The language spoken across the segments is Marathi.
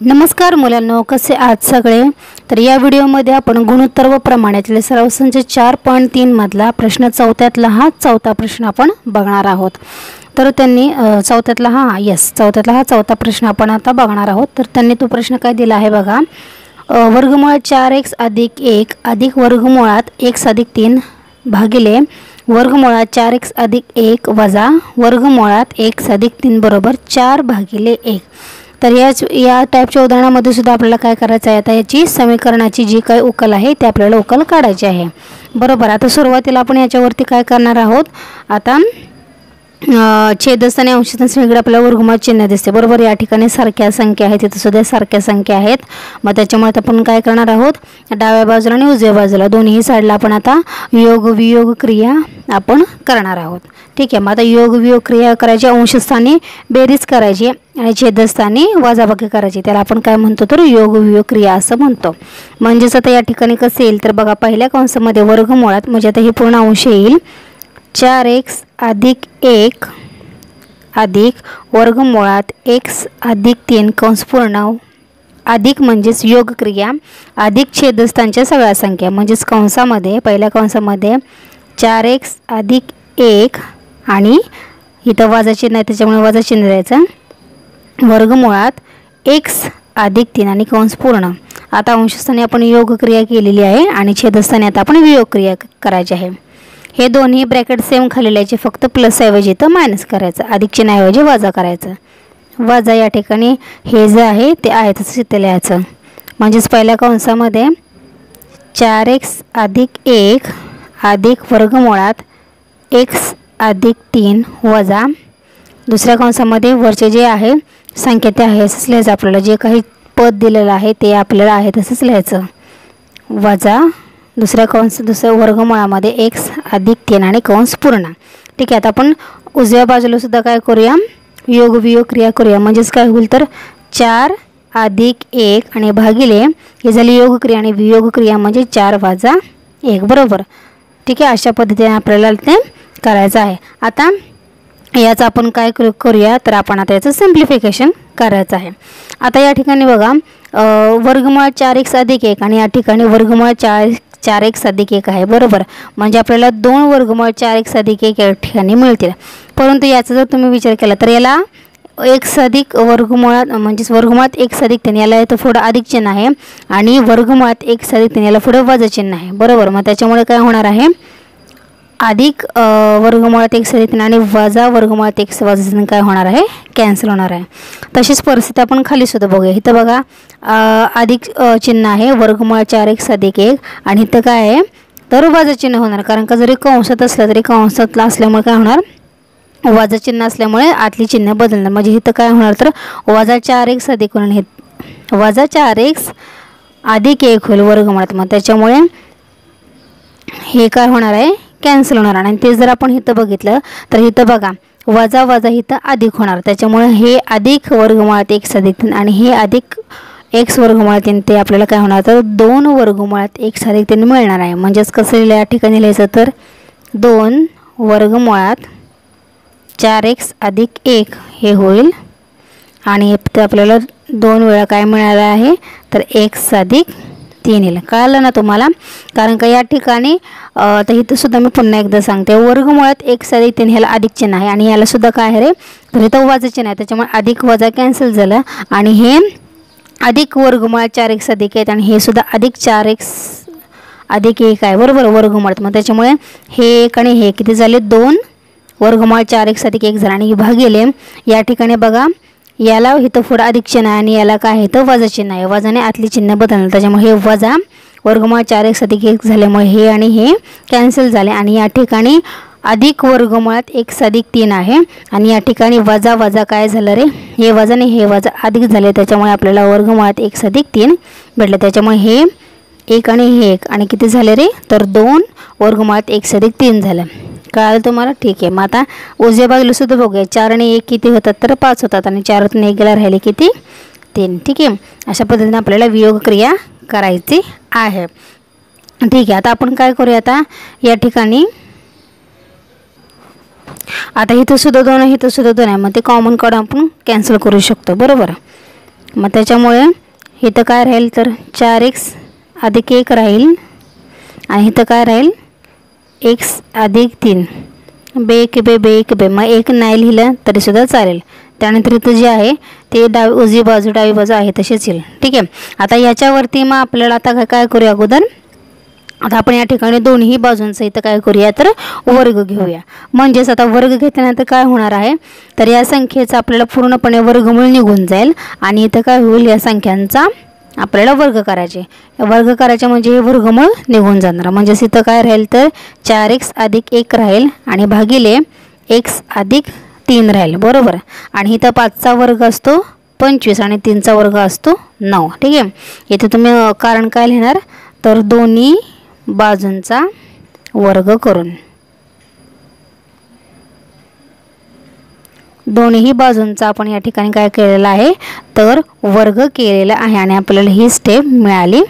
नमस्कार मुलांनो, कसे आहात सगळे। तर या व्हिडिओमध्ये आपण गुणोत्तर व प्रमाणातील सराव संच 4.3 मधला प्रश्न चौथ्यातला हा चौथा प्रश्न आपण बघणार आहोत। तर त्यांनी चौथ्यातला हा चौथा प्रश्न आपण आता बघणार आहोत। तर त्यांनी तो प्रश्न काय दिला आहे बघा। वर्गमुळात 4x अधिक 1 अधिक वर्गमुळात x अधिक 3 भागिले वर्गमुळात 4x अधिक 1 वजा वर्गमुळात x अधिक 3 बरोबर 4 भागिले 1। तर या टाइपच्या उदाहरणामध्ये सुद्धा आपल्याला काय करायचं आहे, आता याची समीकरणाची जी काही उकल आहे ते आपल्याला उकल काढायची आहे, बरोबर। आता सुरुवातीला आपण याच्यावरती काय करणार आहोत, आता छेदस्थानी अंशस्थानी वेगळं आपल्याला वर्गमूळ चिन्ह दिसते, बरोबर। या ठिकाणी सारख्या संख्या आहेत, तिथे सुद्धा सारख्या संख्या आहेत। मग त्याच्यामुळे आपण काय करणार आहोत, डाव्या बाजूला आणि उजव्या बाजूला दोन्ही साईडला आपण आता योग वियोग क्रिया आपण करणार आहोत, ठीक आहे। मग आता योग वियोग क्रिया करायची, अंशस्थानी बेरीज करायची आणि छेदस्थानी वजाबाकी करायची, त्याला आपण काय म्हणतो तर योग वियोग क्रिया असं म्हणतो। म्हणजेच आता या ठिकाणी कसं येईल तर बघा, पहिल्या कंसामध्ये वर्गमुळात म्हणजे आता हे पूर्ण अंश येईल 4x अधिक 1 अधिक वर्गमुळात x अधिक 3 कंस पूर्ण अधिक म्हणजेच योग क्रिया अधिक छेदस्थानच्या सगळ्या संख्या, म्हणजेच कंसामध्ये पहिल्या कंसामध्ये 4x अधिक 1 आणि इथं वजा चिन्ह आहे त्याच्यामुळे वजा चिन्ह द्यायचं, वर्गमुळात x अधिक 3 आणि कंस पूर्ण। आता अंशस्थानी आपण योग क्रिया केलेली आहे आणि छेदस्थानी आता आपण वियोग क्रिया करायची आहे। हे दोन्ही ब्रॅकेट सेम खाली लिहायचे, फक्त प्लस ऐवजी तर मायनस करायचं, अधिक चिन्हाऐवजी वजा करायचं। वजा या ठिकाणी हे जे आहे ते आहे तसं इथे लिहायचं, म्हणजेच पहिल्या कंसामध्ये 4x अधिक 1 अधिक वर्गमुळात x अधिक 3 वजा दुसऱ्या कंसामध्ये वरचे जे आहे संख्या ते आहे असंच लिहायचं, आपल्याला जे काही पद दिलेलं आहे ते आपल्याला आहे तसंच लिहायचं, वजा दुसऱ्या वर्गमुळामध्ये x अधिक 3 आणि कंस पूर्ण, ठीक आहे। आता आपण उजव्या बाजूला सुद्धा काय करूया, योग वियोग क्रिया करूया, म्हणजेच काय होईल तर 4 अधिक 1 आणि भागिले हे झाली योग क्रिया आणि वियोग क्रिया म्हणजे 4 वजा 1, बरोबर, ठीक आहे। अशा पद्धतीने आपल्याला ते करायचं आहे। आता याचं आपण काय करूया तर आपण आता याचं सिम्प्लिफिकेशन करायचं आहे। आता या ठिकाणी बघा, वर्गमुळात 4x अधिक 1 आणि या ठिकाणी वर्गमुळात 4x अधिक 1 आहे, बरोबर। म्हणजे आपल्याला 2 वर्गमुळात 4x अधिक 1 या ठिकाणी मिळतील, परंतु याचा जर तुम्ही विचार केला तर याला x अधिक वर्गमुळात म्हणजेच वर्गमुळात x अधिक 3 याला इथं पुढं अधिक चिन्ह आहे आणि वर्गमुळात x अधिक 3 याला पुढं वजा चिन्ह आहे, बरोबर। मग त्याच्यामुळे काय होणार आहे, अधिक वर्गमुळात x अधिक 3 आणि वजा वर्गमुळात x वजा चिन्ह काय होणार आहे, कॅन्सल होणार आहे। तशीच परिस्थिती आपण खाली सुद्धा बघूया, इथं बघा अधिक चिन्ह आहे वर्गमुळात 4x अधिक 1 आणि इथं काय आहे तर वजा चिन्ह होणार, कारण का जरी कंसात असलं तरी कंसातला असल्यामुळे काय होणार, वजा चिन्ह असल्यामुळे आतली चिन्ह बदलणार, म्हणजे इथं काय होणार तर वजा 4x अधिक 1 हे वजा 4x अधिक 1 होईल वर्गमुळात, मग त्याच्यामुळे हे काय होणार आहे कॅन्सल होणार। आणि ते जर आपण इथं बघितलं तर इथं बघा वजा वजा इथं अधिक होणार, त्याच्यामुळे हे अधिक वर्गमुळात x अधिक 3 आणि हे अधिक x वर्गमुळात 3 ते आपल्याला काय होणार तर 2 वर्गमुळात x अधिक 3 मिळणार आहे। म्हणजेच कसं या ठिकाणी लिहायचं तर 2 वर्गमुळात 4x अधिक 1 हे होईल आणि ते आपल्याला 2 वेळा काय मिळालं आहे तर x अधिक 3 येईल। कळलं ना तुम्हाला, कारण का या ठिकाणी तर इथं सुद्धा मी पुन्हा एकदा सांगते, वर्गमुळात x अधिक 3 ह्याला अधिक चिन्ह आहे आणि याला सुद्धा काय आहे रे तर इथं वजा चिन्ह आहे, त्याच्यामुळे अधिक वजा कॅन्सल झालं आणि हे अधिक वर्गमुळात 4x अधिक 1 आणि हे सुद्धा अधिक 4x अधिक 1 आहे, बरोबर वर्गमुळात। मग त्याच्यामुळे हे 1 आणि हे किती झाले 2 वर्गमुळात 4x अधिक 1 झाला आणि भागिले या ठिकाणी बघा याला इथं पुढं अधिक चिन्ह आहे आणि याला काय आहे तर वजा चिन्ह आहे, वजाने आतली चिन्ह बदललं, त्याच्यामुळे हे वजा वर्गमुळात 4x अधिक 1 झाल्यामुळे हे आणि हे कॅन्सल झाले आणि या ठिकाणी अधिक वर्गमुळात x अधिक 3 आहे आणि या ठिकाणी वजा वजा काय झालं रे, हे वजाने हे वजा अधिक झाले, त्याच्यामुळे आपल्याला वर्गमुळात x अधिक 3 भेटले, त्याच्यामुळे हे 1 आणि हे 1 आणि किती झाले रे तर 2 वर्गमुळात x अधिक 3 झालं। कळलं तुम्हाला, ठीक आहे। मग आता उजव्या बाजूला सुद्धा बघूया, 4 आणि 1 किती होतात तर 5 होतात आणि 4तून 1 गेला राहिले किती 3, ठीक आहे। अशा पद्धतीने आपल्याला वियोग क्रिया करायची आहे, ठीक आहे। आता आपण काय करूया, आता या ठिकाणी आता इथं सुद्धा 2 आहे, इथं सुद्धा 2 आहे, मग ते कॉमन काढून आपण कॅन्सल करू शकतो, बरोबर। मग त्याच्यामुळे इथं काय राहील तर 4x अधिक 1 राहील आणि इथं काय राहील x अधिक 3 बे एक बे बे एक बे. मग 1 नाही लिहिलं तरीसुद्धा चालेल. त्यानंतर इथं जे आहे ते उजवी बाजू डावी बाजू आहे तशीच येईल. ठीक आहे. आता याच्यावरती मग आपल्याला आता काय करूया अगोदर, आता आपण या ठिकाणी दोन्ही बाजूंचं इथं काय करूया तर वर्ग घेऊया. म्हणजेच आता वर्ग घेतल्यानंतर काय होणार आहे तर या संख्येचा आपल्याला पूर्णपणे वर्गमूळ निघून जाईल आणि इथं काय होईल या संख्यांचा आपल्याला वर्ग करायचे. वर्ग करायचे म्हणजे हे वर्गमूळ निघून जाणार. म्हणजेच इथं काय राहील तर 4x अधिक 1 राहील आणि भागिले x अधिक 3 राहील. बरोबर. आणि इथं 5चा वर्ग असतो 25 आणि 3चा वर्ग असतो 9. ठीक आहे. इथे तुम्ही कारण काय लिहिणार तर दोन्ही बाजूंचा वर्ग करून, दोन्ही बाजूंचा आपण या ठिकाणी काय केलेला आहे तर वर्ग केलेला आहे आणि आपल्याला ही स्टेप मिळाली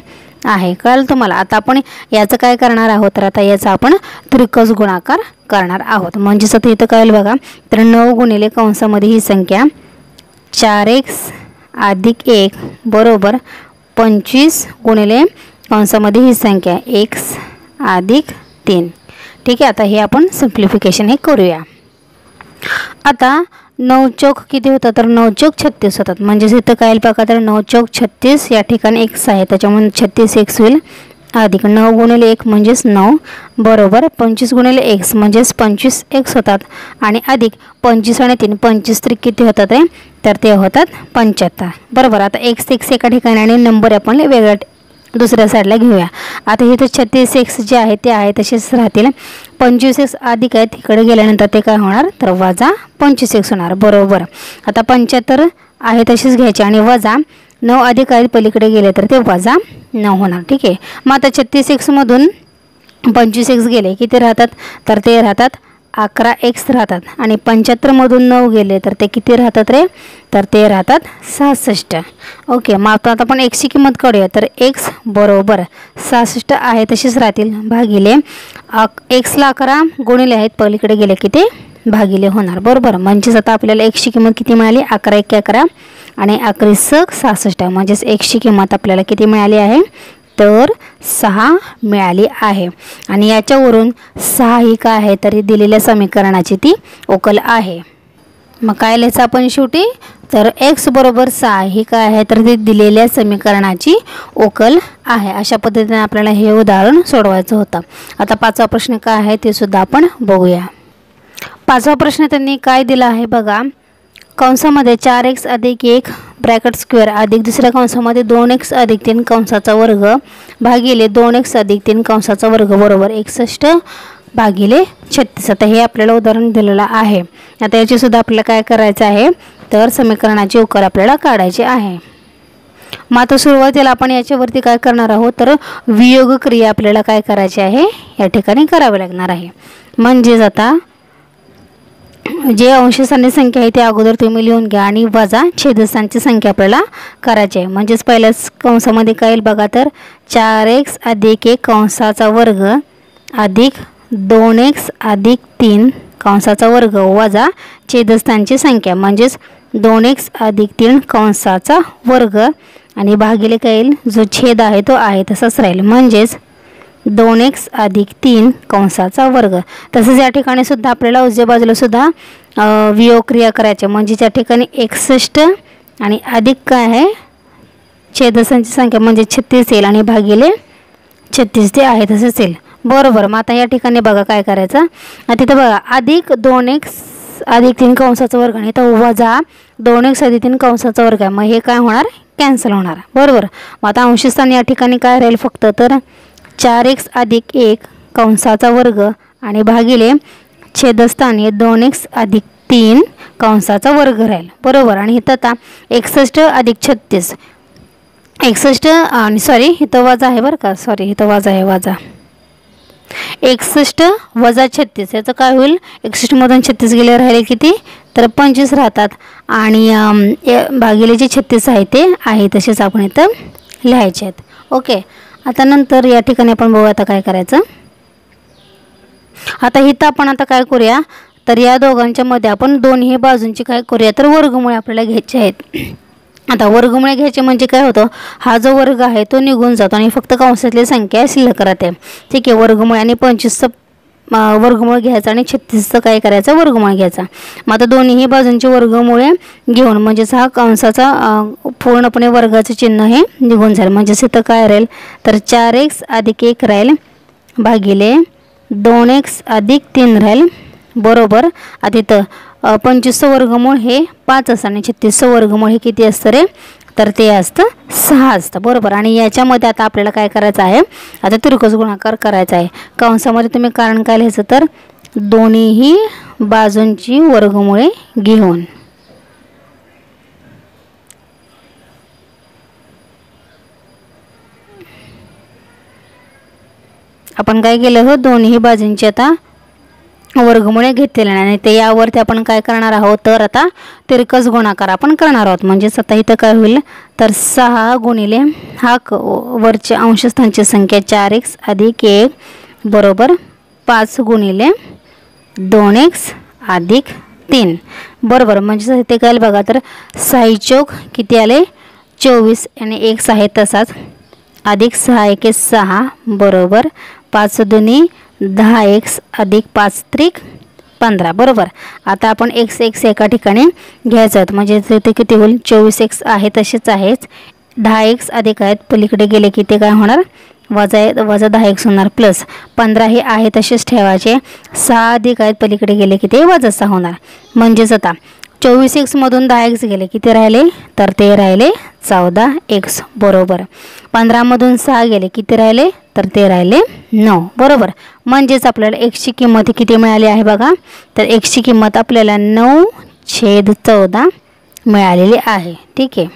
आहे. कळलं तुम्हाला. आता आपण याचं काय करणार आहोत तर आता याचा आपण त्रिकस गुणाकार करणार आहोत. म्हणजेच आता इथं कळलं बघा तर 9 गुणिले कंसामध्ये ही संख्या 4x अधिक 1 बरोबर 25 गुणिले कंसामध्ये ही संख्या x अधिक 3. ठीक आहे. आता हे आपण सिम्प्लिफिकेशन हे करूया. आता 9 चौक किती होतं तर 9 चौक 36 होतात. म्हणजेच इथं काय बघा तर 9 चौक 36 या ठिकाणी x आहे त्याच्यामुळे 36x होईल अधिक 9 गुणिले 1 म्हणजेच 9 बरोबर 25 गुणिले x म्हणजेच 25x होतात आणि अधिक 25 आणि 3 25 तरी किती होतात आहे तर ते होतात 75. बरोबर. आता x एका ठिकाणी आणि नंबर आपण वेगळ्या दुसऱ्या साईडला घेऊया. आता इथे 36x जे आहे ते आहे तसेच राहतील. 25x अधिक आहे तिकडे गेल्यानंतर ते काय होणार तर वजा 25x होणार. बरोबर. आता 75 आहे तशीच घ्यायची आणि वजा 9 अधिक आहे पलीकडे गेले तर ते वजा 9 होणार. ठीक आहे. मग आता 36x मधून 25x गेले किती राहतात तर ते राहतात 11x राहतात आणि 75 मधून 9 गेले तर ते किती राहतात रे तर ते राहतात 66. ओके. मग आता आपण x ची किंमत काढूया तर x बरोबर 66 आहे तशीच राहतील भागिले x ला 11 गुणिले आहेत पलीकडे गेले की ते भागिले होणार. बरोबर. म्हणजेच आता आपल्याला x ची किंमत किती मिळाली 11 × 11 आणि 11 × 66 म्हणजेच x ची किंमत आपल्याला किती मिळाली आहे तर 6 मिळाली आहे. आणि याच्यावरून 6 ही काय आहे तरी दिलेल्या समीकरणाची ती उकल आहे. मग काय लिहायचं आपण शेवटी तर x बरोबर 6 ही काय आहे तर ती दिलेल्या समीकरणाची उकल आहे. अशा पद्धतीने आपल्याला हे उदाहरण सोडवायचं होतं. आता 5वा प्रश्न काय आहे ते सुद्धा आपण बघूया. 5वा प्रश्न त्यांनी काय दिला आहे बघा. कंसामध्ये 4x अधिक 1 ब्रॅकेट स्क्वेअर अधिक दुसऱ्या कंसामध्ये 2x अधिक 3 कंसाचा वर्ग भागिले 2x अधिक 3 कंसाचा वर्ग बरोबर 61 भागिले 36. आता हे आपल्याला उदाहरण दिलेलं आहे. आता याची सुद्धा आपल्याला काय करायचं आहे तर समीकरणाची उकल आपल्याला काढायची आहे. मग आता सुरुवातीला आपण याच्यावरती काय करणार आहोत तर वियोग क्रिया आपल्याला काय करायची आहे या ठिकाणी करावी लागणार आहे. म्हणजेच आता जे अंशस्थानी संख्या आहे ते अगोदर तुम्ही लिहून घ्या आणि वजा छेदस्थानची संख्या आपल्याला करायची आहे. म्हणजेच पहिल्याच कंसामध्ये काय येईल बघा तर 4x अधिक 1 कंसाचा वर्ग अधिक 2x अधिक 3 कंसाचा वर्ग वजा छेदस्थानची संख्या म्हणजेच 2x अधिक 3 कंसाचा वर्ग आणि भागिले काय येईल जो छेद आहे तो आहे तसाच राहील म्हणजेच 2x अधिक 3 कंसाचा वर्ग. तसेच या ठिकाणी सुद्धा आपल्याला उजव्या बाजूला सुद्धा वियोग क्रिया करायची म्हणजे त्या ठिकाणी 61 आणि अधिक काय आहे छेदस्थानची संख्या म्हणजे 36 येईल आणि भागिले 36 ते आहे तसंच येईल. बरोबर. मग आता या ठिकाणी बघा काय करायचं तिथं बघा अधिक 2x अधिक 3 कंसाचा वर्ग आणि इथं वजा 2x अधिक 3 कंसाचा वर्ग आहे. मग हे काय होणार कॅन्सल होणार. बरोबर. मग आता अंशस्थान या ठिकाणी काय राहील फक्त तर 4x अधिक 1 कंसाचा वर्ग आणि भागिले छेदस्थान हे 2x अधिक 3 कंसाचा वर्ग राहील. बरोबर. आणि इथं आता 61 अधिक 36 61 आणि सॉरी इथं वजा आहे बरं का सॉरी इथं वजा आहे वजा 61 वजा 36 याचं काय होईल 61 मधून 36 गेले राहिले किती तर 25 राहतात आणि भागिले जे 36 आहे ते आहे तसेच आपण इथं लिहायचे आहेत. ओके. आता नंतर या ठिकाणी आपण बघू आता काय करायचं. आता इथं आपण आता काय करूया तर या दोघांच्या मध्ये आपण दोन्ही बाजूंची काय करूया तर वर्गमूळ आपल्याला घ्यायचे आहेत. आता वर्गमुळे घ्यायचे म्हणजे काय होतं, हा जो वर्ग आहे तो निघून जातो आणि फक्त कंसातली संख्या शिल्लक राहते. ठीक आहे, वर्गमुळे आणि 25चं वर्गमूळ घ्यायचा आणि 36चं काय करायचं, वर्गमूळ घ्यायचा. मग आता दोन्ही बाजूंचे वर्गमुळे घेऊन म्हणजेच हा कंसाचा पूर्णपणे वर्गाचं चिन्ह हे निघून जाईल. म्हणजेच इथं काय राहील तर 4x अधिक 1 राहील भागिले 2x अधिक 3 राहील बरोबर. आता इथं 25चं वर्गमूळ हे 5 असतं आणि 36चं वर्गमूळ हे किती असतं रे, तर ते असतं 6 असतं बरोबर. आणि याच्यामध्ये आता आपल्याला काय करायचं आहे, आता तिरकस गुणाकार करायचा आहे. कंसामध्ये तुम्ही कारण काय लिहायचं तर दोन्हीही बाजूंची वर्गमुळे घेऊन. आपण काय केलं हो, दोन्ही बाजूंची आता वर्गमुळे घेतलेले नाही आणि ते यावरती आपण काय करणार आहोत तर आता तिरकस गुणाकार आपण करणार आहोत. म्हणजेच आता इथं काय होईल तर 6 गुणिले हा वरच्या अंशस्थानची संख्या 4x अधिक 1 बरोबर 5 गुणिले 2x अधिक 3 बरोबर. म्हणजे इथे काय बघा तर 6 चौक किती आले 24 आणि x आहे तसाच अधिक 6 1 6 बरोबर 5 दुनी 10x अधिक 5 त्रिक 15 बरोबर. आता आपण x एका ठिकाणी घ्यायचं आहे म्हणजे इथे किती होईल 24x आहे तसेच आहेच 10x अधिक आहेत पलीकडे गेले की ते काय होणार वजा 10x होणार प्लस 15 हे आहे तसेच ठेवायचे 6 अधिक आहेत पलीकडे गेले की ते वजा 6 होणार. म्हणजेच आता 24x मधून 10x गेले किती राहिले तर ते राहिले 14x बरोबर. 15 मधून 6 गेले किती राहिले तर ते राहिले 9 बरोबर. म्हणजेच आपल्याला x ची किंमत किती मिळाली आहे बघा तर x ची किंमत आपल्याला 9/14 मिळालेली आहे. ठीक आहे,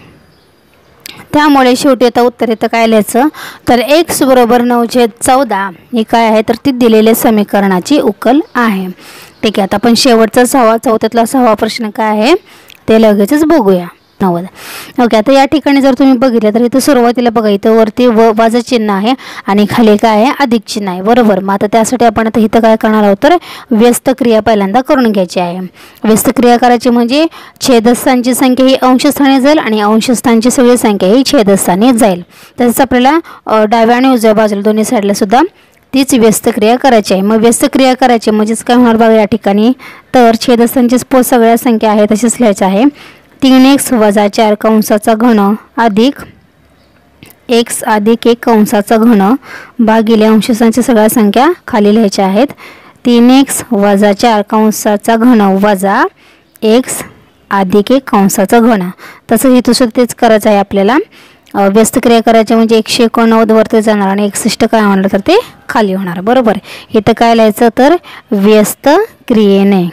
त्यामुळे शेवटी आता उत्तर येतं काय लिहायचं तर x बरोबर 9/14 ही काय आहे तर ती दिलेल्या समीकरणाची उकल आहे. ठीक आहे, आता आपण शेवटचा चौथ्यातला 6वा प्रश्न काय आहे ते लगेचच बघूया. 90 ओके. आता या ठिकाणी जर तुम्ही बघितलं तर इथं सुरुवातीला बघा इथं वरती वजा चिन्ह आहे आणि खाली काय आहे अधिक चिन्ह आहे बरोबर. मग आता त्यासाठी आपण आता इथं काय करणार आहोत तर व्यस्त क्रिया पहिल्यांदा करून घ्यायची आहे. व्यस्त क्रिया करायची म्हणजे छेदस्थानची संख्या ही अंशस्थानी जाईल आणि अंशस्थानची सगळी संख्या ही छेदस्थानी जाईल. तसंच आपल्याला डाव्या आणि उजव्या बाजूला दोन्ही साईडला सुद्धा तीच व्यस्त क्रिया करायची आहे. मग व्यस्त क्रिया करायची म्हणजेच काय होणार बघा या ठिकाणी तर छेदस्थानची सगळ्या संख्या आहे तशीच लिहायचं आहे 3x वजा 4 कंसाचा घन अधिक x अधिक 1 कंसाचा घन भागिले अंशस्थानच्या सगळ्या संख्या खाली लिहायच्या आहेत 3x वजा 4 कंसाचा घन वजा x अधिक 1 कंसाचा घन. तसं इथं सुद्धा तेच करायचं आहे आपल्याला. व्यस्त क्रिया करायची म्हणजे 189 वरती जाणार आणि 61 काय होणार तर ते खाली होणार बरोबर. इथं काय लिहायचं तर व्यस्त क्रियेने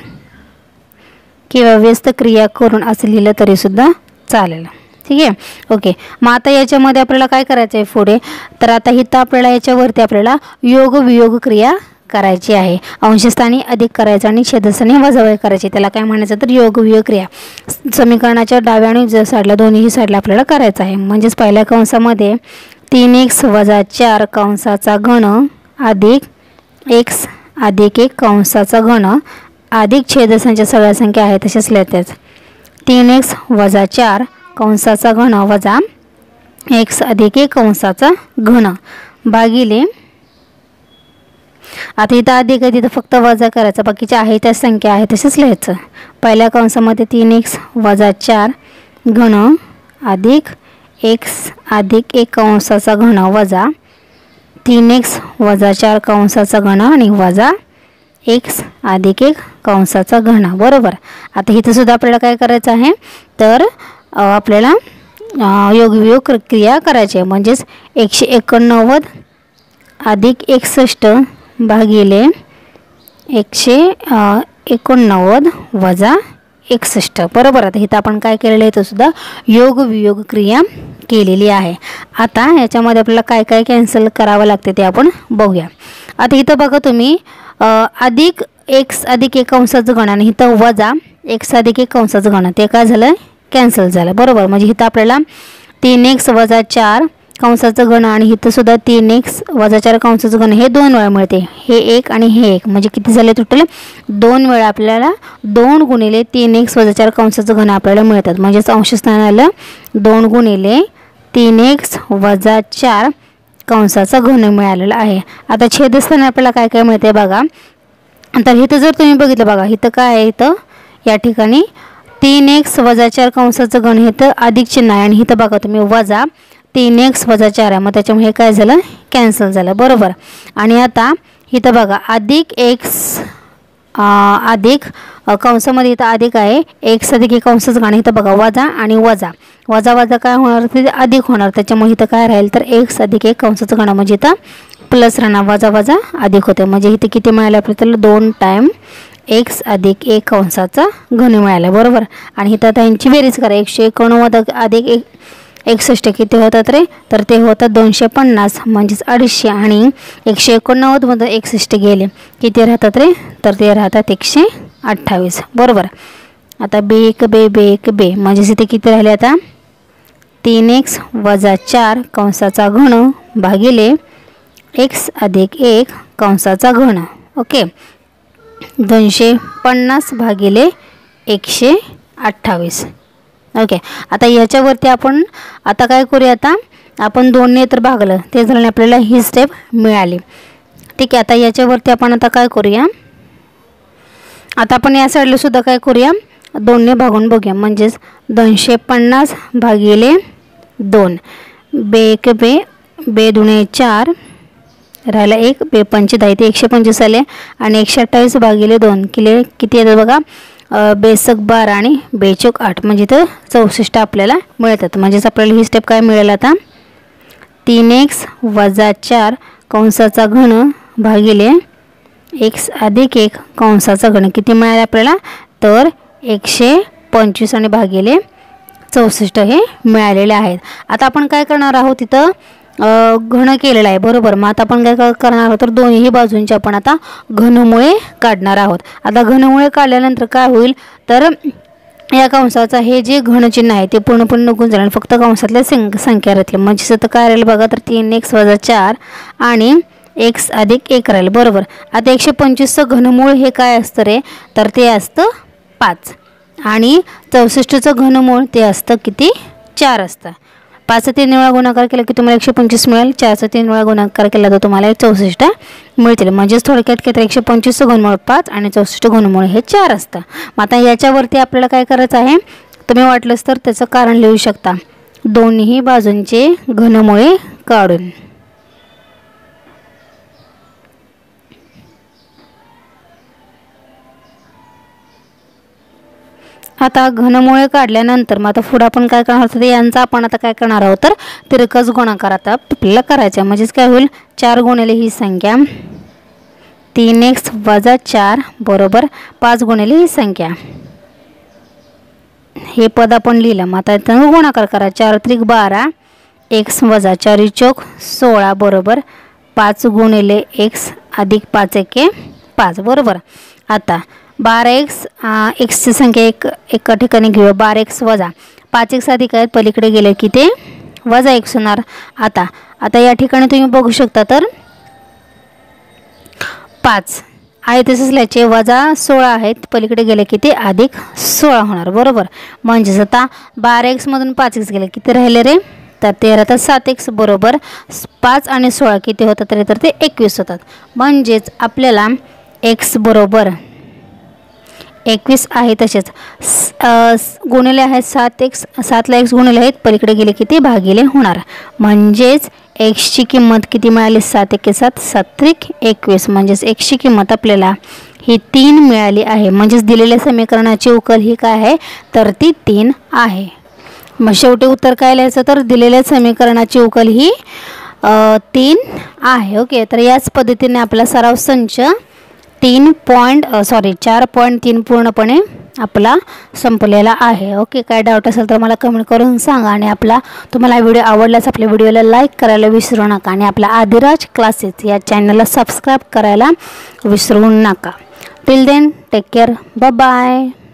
किंवा व्यस्त क्रिया करून असं लिहिलं तरी सुद्धा चालेल. ठीक आहे ओके. मग आता याच्यामध्ये आपल्याला काय करायचं आहे पुढे तर आता इथं आपल्याला याच्यावरती आपल्याला योग वियोग क्रिया करायची आहे. अंशस्थानी अधिक करायचं आणि छेदस्थानी वजाबाकी करायची त्याला काय म्हणायचं तर योग वियोग क्रिया. समीकरणाच्या डाव्या आणि उजव्या साईडला दोन्ही साईडला आपल्याला करायचं आहे. म्हणजेच पहिल्या कंसामध्ये 3x वजा 4 कंसाचा घन अधिक x अधिक 1 कंसाचा घन अधिक छेदस्थानच्या सगळ्या संख्या आहेत तशाच लिहायच्याच 3x वजा 4 कंसाचा घन वजा x अधिक 1 कंसाचा घन भागिले आता इथं अधिक आहे तिथं फक्त वजा करायचं बाकीच्या आहे त्या संख्या आहे तसेच लिहायचं. पहिल्या कंसामध्ये 3x वजा 4 घन अधिक x अधिक 1 कंसाचा घन वजा 3x वजा 4 कंसाचा घन आणि वजा x अधिक 1 कंसाचा घन बरोबर. आता इथं सुद्धा आपल्याला काय करायचं आहे तर आपल्याला योगवियोग क्रिया करायची आहे. म्हणजेच 189 अधिक 61 भागिले 189 वजा 61 बरोबर. आता इथं आपण काय केलेलं आहे तर सुद्धा योग वियोग क्रिया केलेली आहे. आता याच्यामध्ये आपल्याला काय काय कॅन्सल करावं लागते ते आपण बघूया. आता इथं बघा तुम्ही अधिक x अधिक 1 कंसाचं घन आणि इथं वजा x अधिक 1 कंसाचं घन ते काय झालं कॅन्सल झालं बरोबर. म्हणजे इथं आपल्याला 3x वजा 4 कंसाचं घन आणि इथं सुद्धा 3x वजा 4 कंसाचं घन हे 2 वेळा मिळते. हे 1 आणि हे 1 म्हणजे किती झाले टोटल 2 वेळा आपल्याला 2 गुणिले 3x वजा 4 कंसाचं घन आपल्याला मिळतात. म्हणजेच अंश स्थान आलं 2 गुणिले 3x वजा 4 कंसाचं घन मिळालेलं आहे. आता छेदस्थान आपल्याला काय काय मिळते बघा. तर इथं जर तुम्ही बघितलं बघा इथं काय आहे, इथं या ठिकाणी 3x वजा 4 कंसाचं घन हे तर अधिक चिन्ह आहे आणि इथं बघा तुम्ही वजा 3x वजा 4 आहे. मग त्याच्यामुळे हे काय झालं कॅन्सल झालं बरोबर. आणि आता इथं बघा अधिक x अधिक कंसामध्ये इथं अधिक आहे x अधिक हे कंसाचं घन इथं बघा वजा आणि वजा वजा वजा काय होणार ते अधिक होणार. त्याच्यामुळे इथं काय राहील तर x अधिक एक कंसाचं घन म्हणजे इथं प्लस राहणार वजा वजा अधिक होते. म्हणजे इथे किती मिळाले आपल्याला 2 टाइम x अधिक एक कंसाचा घन मिळाला बरोबर. आणि इथं त्यांची बेरीज करा 189 अधिक 61 किती होतात रे तर ते होतात 250 म्हणजेच 250 आणि 189 मध्ये 61 गेले किती राहतात रे तर ते राहतात 128 बरोबर. आता b1 b म्हणजेच इथे किती राहिले आता 3x वजा 4 कंसाचा घन भागिले x अधिक 1 कंसाचा घन. ओके 250 भागिले 128. ओके आता याच्यावरती आपण आता काय करूया, आता आपण 2 ने तर भागलं ते झालं आपल्याला ही स्टेप मिळाली. ठीक आहे आता याच्यावरती आपण आता काय करूया, आता आपण या साईडला सुद्धा काय करूया 2 ने भागून बघूया. म्हणजेच 250 भागिले 2 बे बे दुणे 4 राहिला 1 बे 5 10 ते 125 आले आणि 128 भागिले 2 किती येतात बघा बेसक 12 आणि बेचोक 8 म्हणजे तर 64 आपल्याला मिळतात. म्हणजेच आपल्याला ही स्टेप काय मिळेल आता 3x वजा 4 कंसाचा घन भागिले x अधिक 1 कंसाचा घन किती मिळाले आपल्याला तर 125 आणि भागिले 64 हे मिळालेले आहेत. आता आपण काय करणार आहोत तिथं घन केलेला आहे बरोबर. मग आता आपण काय करणार आहोत तर दोन्ही बाजूंचे आपण आता घनमुळे काढणार आहोत. आता घनमुळे काढल्यानंतर काय होईल तर या कंसाचा हे जे घन चिन्ह आहे ते पूर्णपणे निघून जाईल फक्त कंसातल्या संख्या राहतील. म्हणजे आता काय राहील बघा तर 3x वजा 4 आणि x अधिक 1 राहील बरोबर. आता 125चं घनमूळ हे काय असतं रे तर ते असतं 5 आणि 64चं घनमूळ ते असतं किती 4 असतं. 5चा 3 वेळा गुणाकार केला की तुम्हाला 125 मिळेल. 4चा 3 वेळा गुणाकार केला तर तुम्हाला 64 मिळतील. म्हणजेच थोडक्यात काय तर 125चं घनमूळ 5 आणि 64 घनमूळ हे 4 असतं. मग आता याच्यावरती आपल्याला काय करायचं आहे तुम्ही वाटलंच तर त्याचं कारण लिहू शकता दोन्ही बाजूंचे घनमुळे काढून. आता घनमुळे काढल्यानंतर मग आता पुढे आपण काय करणार आहोत यांचा आपण आता काय करणार आहोत तर तिरकस गुणाकार आता आपल्याला करायचा. म्हणजेच काय होईल 4 गुणिले ही संख्या 3x वजा 4 बरोबर 5 गुणिले ही संख्या हे पद आपण लिहिलं. मग आता इथं गुणाकार करा 4 त्रिक 12 x वजा 4 चौक 16 बरोबर 5 गुणिले x अधिक 5 एके 5 बरोबर. आता 12x ची संख्या एका ठिकाणी घेऊया 12x वजा 5x अधिक आहेत पलीकडे गेले की ते वजा 1 होणार. आता या ठिकाणी तुम्ही बघू शकता तर 5 आहे तसेच लिहायचे वजा 16 आहेत पलीकडे गेले की ते अधिक 16 होणार बरोबर. म्हणजेच आता 12x मधून 5x गेले किती राहिले रे तर ते राहतात 7x बरोबर 5 आणि 16 किती होतात रे तर ते 21 होतात. म्हणजेच आपल्याला x बरोबर 21 आहे तसेच गुणिले आहेत 7x 7ला x गुणिले आहेत पलीकडे गेले किती भागिले होणार. म्हणजेच x ची किंमत किती मिळाली 7 एके 7 7 त्रिक 21 म्हणजेच x ची किंमत आपल्याला ही 3 मिळाली आहे. म्हणजेच दिलेल्या समीकरणाची उकल ही काय आहे तर ती 3 आहे. मग शेवटी उत्तर काय लिहायचं तर दिलेल्या समीकरणाची उकल ही 3 आहे. ओके तर याच पद्धतीने आपला सराव संच 4.3 पूर्णपणे आपला संपलेला आहे. ओके काय डाऊट असेल तर मला कमेंट करून सांगा आणि तुम्हाला व्हिडिओ आवडल्यास आपल्या व्हिडिओला लाईक करायला विसरू नका आणि आपला आदिराज क्लासेस या चॅनलला सबस्क्राईब करायला विसरू नका. Till then take care bye bye.